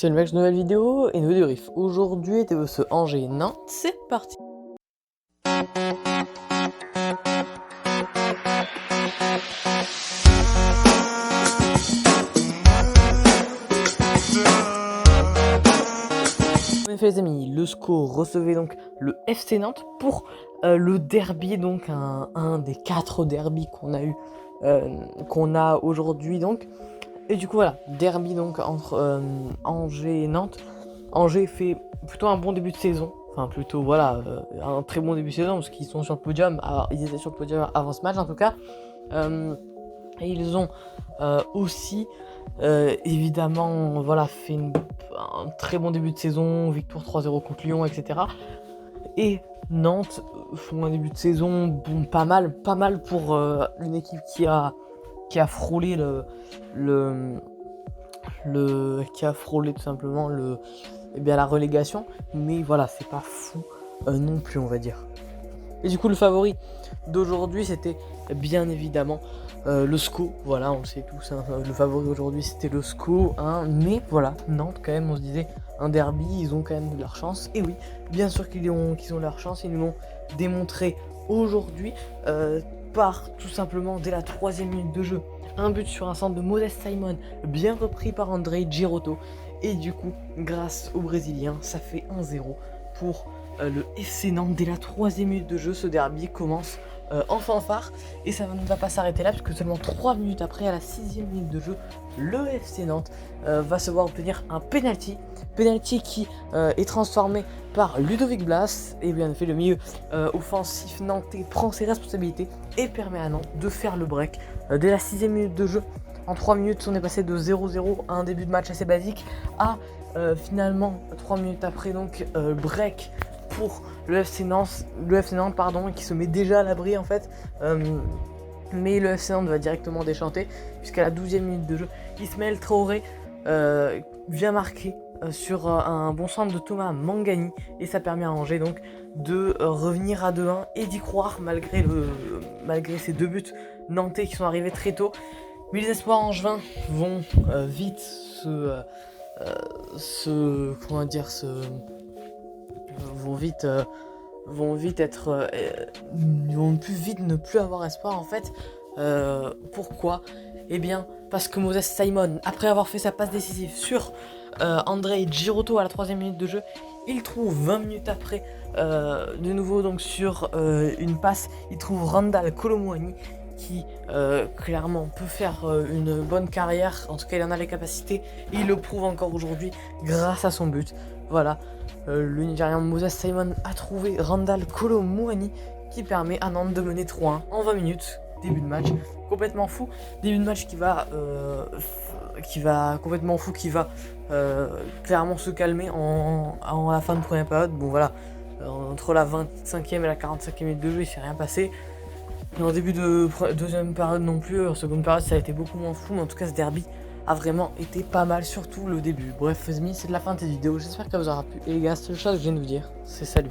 C'est le mec, nouvelle vidéo et nouveau débrief. Aujourd'hui, ce Angers-Nantes, c'est parti. En effet les amis, le SCO recevait donc le FC Nantes pour le derby, donc un des 4 derbys qu'on a aujourd'hui donc. Et du coup voilà, derby donc entre Angers et Nantes. Angers fait plutôt un bon début de saison, enfin plutôt voilà, un très bon début de saison parce qu'ils sont sur le podium, ils étaient sur le podium avant ce match en tout cas. Et ils ont aussi évidemment voilà, fait un très bon début de saison, victoire 3-0 contre Lyon, etc. Et Nantes font un début de saison bon, pas mal pour une équipe qui a frôlé qui a frôlé tout simplement la relégation, mais voilà, c'est pas fou non plus, on va dire. Et du coup, le favori d'aujourd'hui, c'était bien évidemment le SCO. Voilà, on le sait tous, hein, le favori d'aujourd'hui, c'était le SCO. Hein, mais voilà, Nantes, quand même, on se disait, un derby, ils ont quand même de leur chance. Et oui, bien sûr qu'ils ont leur chance, ils nous l'ont démontré aujourd'hui par tout simplement, dès la 3e minute de jeu, un but sur un centre de Modeste Simon, bien repris par André Girotto. Et du coup, grâce aux Brésiliens, ça fait 1-0 pour le FC Nantes. Dès la 3e minute de jeu, ce derby commence en fanfare. Et ça ne va pas s'arrêter là, puisque seulement 3 minutes après, à la 6e minute de jeu, le FC Nantes va se voir obtenir un penalty. Penalty qui est transformé par Ludovic Blas. Et bien en effet, le milieu offensif nantais prend ses responsabilités et permet à Nantes de faire le break. Dès la 6e minute de jeu, en 3 minutes, on est passé de 0-0 à un début de match assez basique à finalement 3 minutes après, donc break pour le FC Nantes, qui se met déjà à l'abri en fait. Mais le FC Nantes va directement déchanter, puisqu'à la 12e minute de jeu, Ismaël Traoré vient marquer sur un bon centre de Thomas Mangani, et ça permet à Angers donc de revenir à 2-1 et d'y croire malgré ces 2 buts nantais qui sont arrivés très tôt. Mais les espoirs angevins vont vite ne plus avoir espoir en fait. Pourquoi ? Eh bien parce que Moses Simon, après avoir fait sa passe décisive sur André Girotto à la 3e minute de jeu, il trouve 20 minutes après de nouveau donc sur une passe, il trouve Randal Kolo Muani qui clairement peut faire une bonne carrière, en tout cas il en a les capacités, et il le prouve encore aujourd'hui grâce à son but. Voilà, le Nigérian Moses Simon a trouvé Randal Kolo Muani qui permet à Nantes de mener 3-1 en 20 minutes. Début de match complètement fou, début de match qui va clairement se calmer en la fin de première période. Bon voilà, entre la 25e et la 45e minute de jeu, il s'est rien passé. Et en début de deuxième période non plus, en seconde période ça a été beaucoup moins fou, mais en tout cas ce derby a vraiment été pas mal, surtout le début. Bref les amis, c'est de la fin de cette vidéo, j'espère que ça vous aura plu. Et les gars, seule chose que je viens de vous dire, c'est salut.